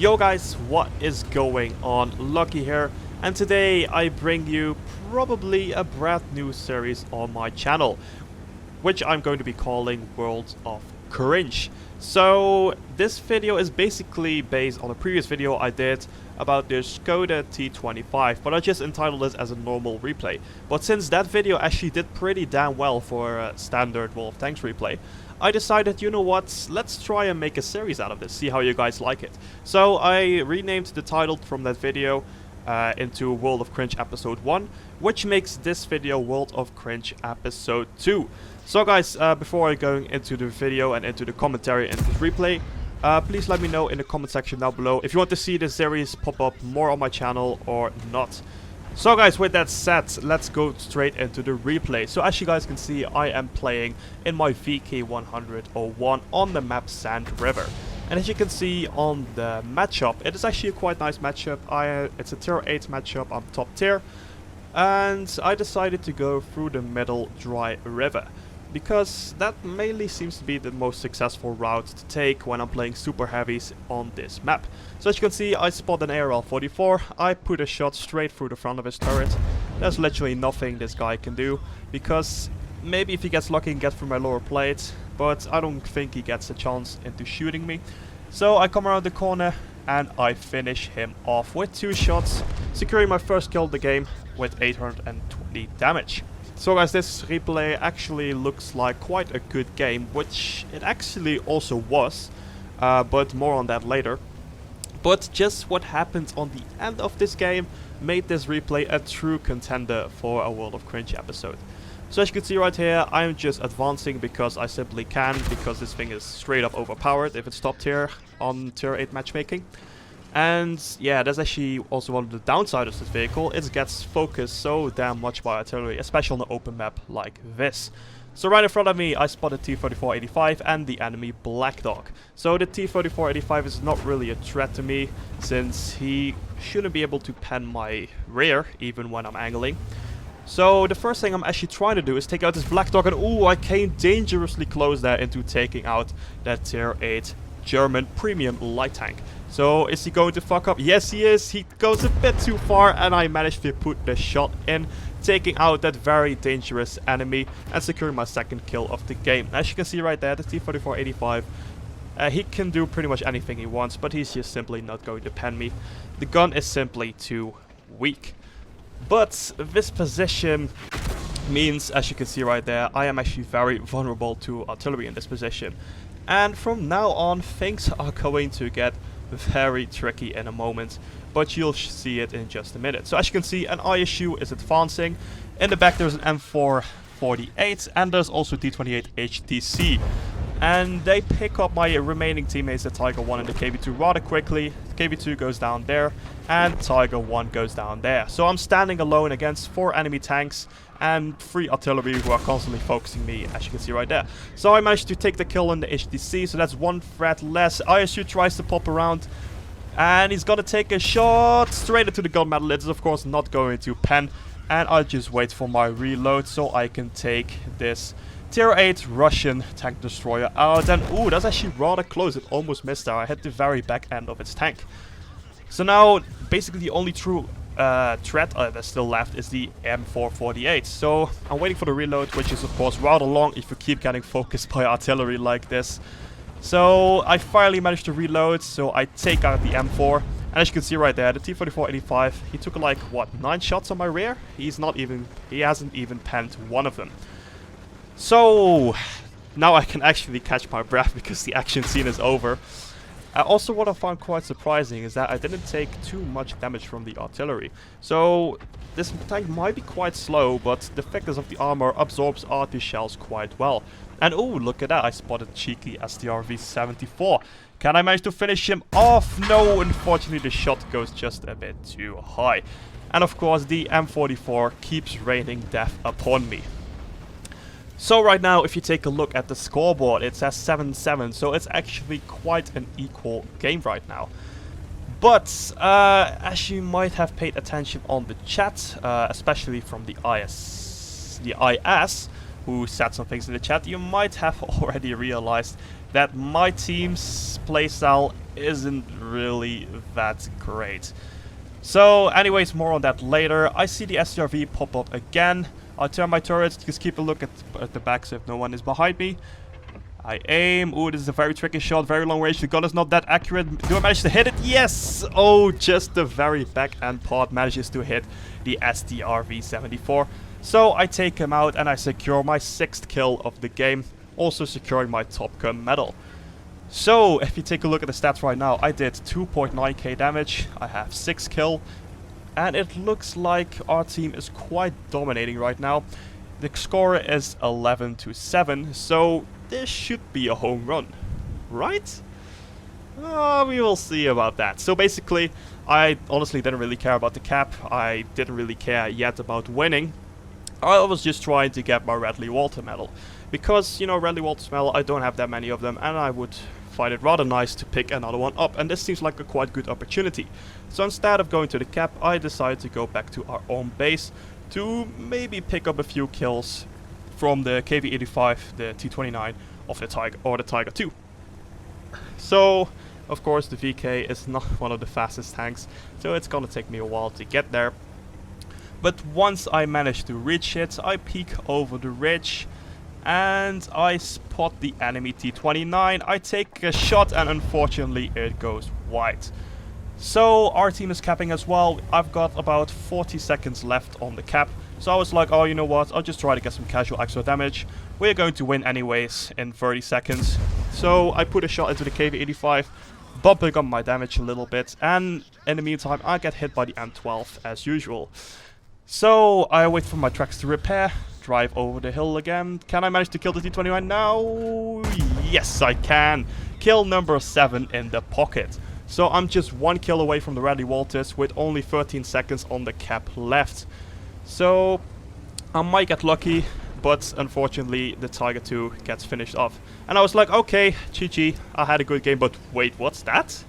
Yo guys, what is going on? Lucky here, and today I bring you probably a brand new series on my channel, which I'm going to be calling World of Cringe. So this video is basically based on a previous video I did about the Skoda T25, but I just entitled it as a normal replay. But since that video actually did pretty damn well for a standard World of Tanks replay, I decided, you know what, let's try and make a series out of this, see how you guys like it. So I renamed the title from that video into World of Cringe Episode 1, which makes this video World of Cringe Episode 2. So guys, before I go into the video and into the commentary and this replay, please let me know in the comment section down below if you want to see this series pop up more on my channel or not. So guys, with that said, let's go straight into the replay. So as you guys can see, I am playing in my VK100-01 on the map Sand River. And as you can see on the matchup, it is actually a quite nice matchup. It's a tier 8 matchup, I'm top tier. And I decided to go through the middle dry river, because that mainly seems to be the most successful route to take when I'm playing super heavies on this map. So as you can see, I spot an ARL-44, I put a shot straight through the front of his turret. There's literally nothing this guy can do, because maybe if he gets lucky and gets through my lower plate, but I don't think he gets a chance into shooting me. So I come around the corner and I finish him off with 2 shots, securing my first kill of the game with 820 damage. So guys, this replay actually looks like quite a good game, which it actually also was, but more on that later. But just what happened on the end of this game made this replay a true contender for a World of Cringe episode. So as you can see right here, I'm just advancing because I simply can, because this thing is straight up overpowered if it's top tier on tier 8 matchmaking. And yeah, that's actually also one of the downsides of this vehicle. It gets focused so damn much by artillery, especially on an open map like this. So right in front of me, I spotted T-34-85 and the enemy Black Dog. So the T-34-85 is not really a threat to me, since he shouldn't be able to pen my rear, even when I'm angling. So the first thing I'm actually trying to do is take out this Black Dog, and ooh, I came dangerously close there into taking out that tier 8 German premium light tank. So is he going to fuck up? Yes, he is. He goes a bit too far, and I managed to put the shot in, taking out that very dangerous enemy and securing my second kill of the game. As you can see right there, the T-34-85, he can do pretty much anything he wants, but he's just simply not going to pen me. The gun is simply too weak. But this position means, as you can see right there, I am actually very vulnerable to artillery in this position. And from now on, things are going to get very tricky in a moment, but you'll see it in just a minute. So as you can see, an ISU is advancing. In the back there's an M448, and there's also T28 HTC. And they pick up my remaining teammates at Tiger 1 and the KV2 rather quickly. KV2 goes down there, and Tiger 1 goes down there. So I'm standing alone against 4 enemy tanks and 3 artillery who are constantly focusing me, as you can see right there. So I managed to take the kill in the HTC, so that's 1 threat less. ISU tries to pop around, and he's gonna take a shot straight into the gunmetal. It's of course not going to pen, and I'll just wait for my reload so I can take this tier 8 Russian tank destroyer out. And ooh, that's actually rather close. It almost missed there. I hit the very back end of its tank. So now basically the only true threat that's still left is the M448. So I'm waiting for the reload, which is of course rather long if you keep getting focused by artillery like this. So I finally managed to reload, so I take out the M4. And as you can see right there, the T-34-85, he took like what, 9 shots on my rear? He hasn't even penned one of them. So now I can actually catch my breath because the action scene is over. Also, what I found quite surprising is that I didn't take too much damage from the artillery. So this tank might be quite slow, but the thickness of the armor absorbs arty shells quite well. And oh, look at that, I spotted cheeky STRV-74. Can I manage to finish him off? No, unfortunately the shot goes just a bit too high. And of course the M44 keeps raining death upon me. So right now, if you take a look at the scoreboard, it says 7-7, so it's actually quite an equal game right now. But as you might have paid attention on the chat, especially from the IS, who said some things in the chat, you might have already realized that my team's playstyle isn't really that great. So anyways, more on that later. I see the SCRV pop up again. I turn my turrets, just keep a look at the back so if no one is behind me. I aim. Ooh, this is a very tricky shot, very long range. The gun is not that accurate. Do I manage to hit it? Yes! Oh, just the very back end part manages to hit the STRV-74. So I take him out and I secure my 6th kill of the game, also securing my Top Gun medal. So if you take a look at the stats right now, I did 2.9k damage, I have 6 kill, and it looks like our team is quite dominating right now. The score is 11-7, so this should be a home run, right? We will see about that. So basically, I honestly didn't really care about the cap. I didn't really care yet about winning. I was just trying to get my Radley Walter medal. Because, you know, Radley Walter's medal, I don't have that many of them, and I would find it rather nice to pick another one up, and this seems like a quite good opportunity. So instead of going to the cap, I decided to go back to our own base to maybe pick up a few kills from the KV-85, the T-29 of the Tiger, or the Tiger 2. So, of course, the VK is not one of the fastest tanks, so it's gonna take me a while to get there. But once I manage to reach it, I peek over the ridge, and I spot the enemy T-29. I take a shot, and unfortunately it goes wide. So our team is capping as well. I've got about 40 seconds left on the cap. So I was like, oh, you know what, I'll just try to get some casual extra damage. We're going to win anyways in 30 seconds. So I put a shot into the KV-85, bumping up my damage a little bit. And in the meantime, I get hit by the M12 as usual. So I wait for my tracks to repair, drive over the hill again. Can I manage to kill the T-29 now? Yes, I can. Kill number 7 in the pocket. So I'm just 1 kill away from the Radley Walters with only 13 seconds on the cap left. So I might get lucky, but unfortunately the Tiger 2 gets finished off. And I was like, okay, GG, I had a good game, but wait, what's that?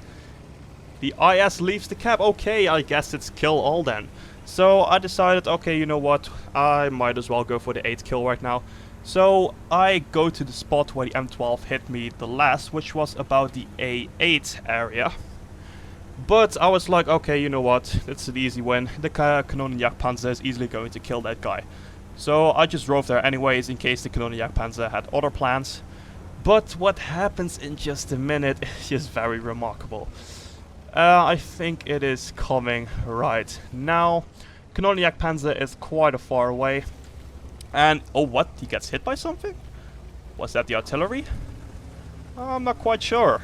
The IS leaves the cap. Okay, I guess it's kill all then. So I decided, okay, you know what, I might as well go for the 8th kill right now. So I go to the spot where the M12 hit me the last, which was about the A8 area. But I was like, okay, you know what, it's an easy win. The Kanonenjagd Panzer is easily going to kill that guy. So I just drove there anyways, in case the Kanonenjagd Panzer had other plans. But what happens in just a minute is just very remarkable. I think it is coming right now. Kanonenjagd Panzer is quite a far away. And, oh what, he gets hit by something? Was that the artillery? I'm not quite sure.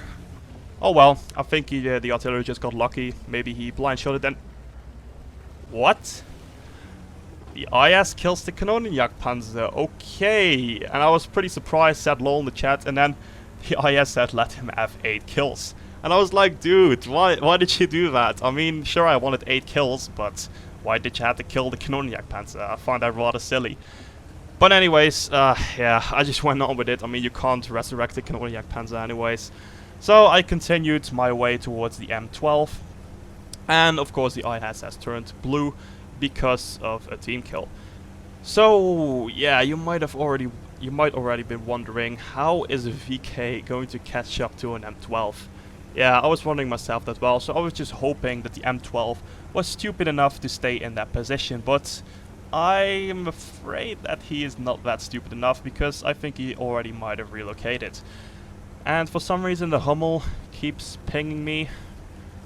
Oh well, I think the artillery just got lucky. Maybe he blind shot it then. What? The IS kills the Kanonenjagd Panzer. Okay. And I was pretty surprised, said lol in the chat, and then the IS said let him have 8 kills. And I was like, dude, why did you do that? I mean, sure, I wanted 8 kills, but why did you have to kill the Kanonenjagd Panzer? I find that rather silly. But anyways, yeah, I just went on with it. I mean, you can't resurrect the Kanonenjagd Panzer anyways. So I continued my way towards the M12. And of course the IS has turned blue because of a team kill. So yeah, you might already been wondering, how is a VK going to catch up to an M12? Yeah, I was wondering myself as well, so I was just hoping that the M12 was stupid enough to stay in that position, but I'm afraid that he is not that stupid enough, because I think he already might have relocated. And for some reason the Hummel keeps pinging me.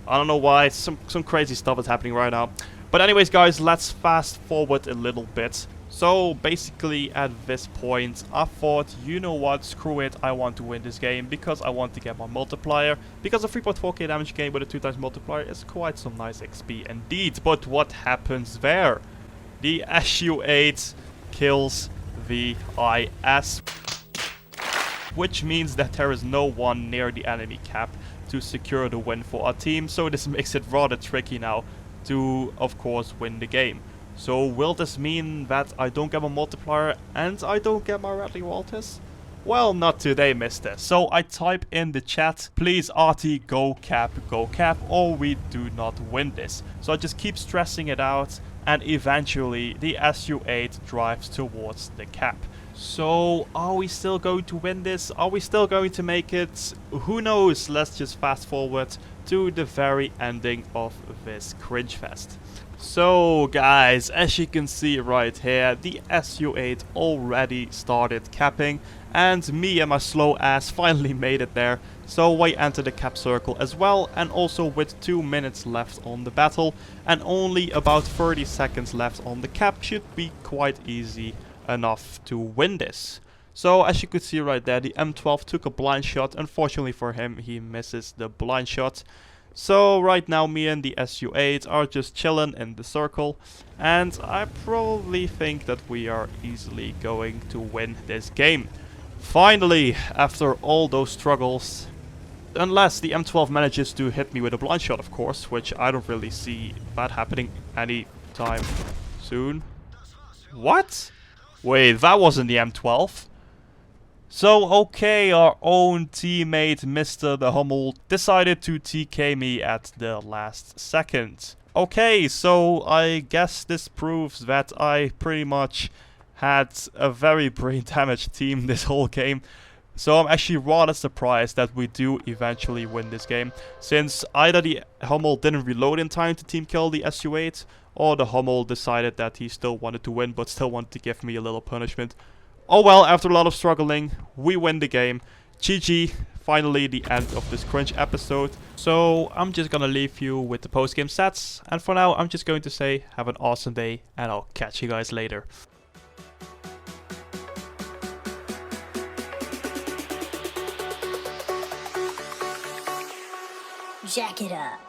I don't know why, some crazy stuff is happening right now. But anyways guys, let's fast forward a little bit. So basically at this point I thought, you know what, screw it, I want to win this game because I want to get my multiplier. Because a 3.4k damage game with a 2x multiplier is quite some nice XP indeed. But what happens there? The SU-8 kills the IS. Which means that there is no one near the enemy cap to secure the win for our team. So this makes it rather tricky now to, of course, win the game. So will this mean that I don't get my multiplier and I don't get my Radley Walters? Well, not today, mister. So I type in the chat, please RT go cap, or we do not win this. So I just keep stressing it out, and eventually the SU-8 drives towards the cap. So, are we still going to win this? Are we still going to make it? Who knows? Let's just fast forward to the very ending of this Cringe Fest. So, guys, as you can see right here, the SU8 already started capping, and me and my slow ass finally made it there. So I entered the cap circle as well, and also with 2 minutes left on the battle, and only about 30 seconds left on the cap, should be quite easy enough to win this. So as you could see right there, the M12 took a blind shot. Unfortunately for him, he misses the blind shot. So right now me and the SU8 are just chilling in the circle, and I probably think that we are easily going to win this game. Finally, after all those struggles, unless the M12 manages to hit me with a blind shot, of course, which I don't really see that happening anytime soon. What? Wait, that wasn't the M12. So, okay, our own teammate, Mr. the Hummel, decided to TK me at the last second. Okay, so I guess this proves that I pretty much had a very brain damaged team this whole game. So I'm actually rather surprised that we do eventually win this game, since either the Hummel didn't reload in time to team kill the SU8, or the Hummel decided that he still wanted to win but still wanted to give me a little punishment. Oh well, after a lot of struggling, we win the game. GG, finally the end of this Cringe episode. So I'm just gonna leave you with the post-game stats, and for now I'm just going to say have an awesome day, and I'll catch you guys later. Jack it up.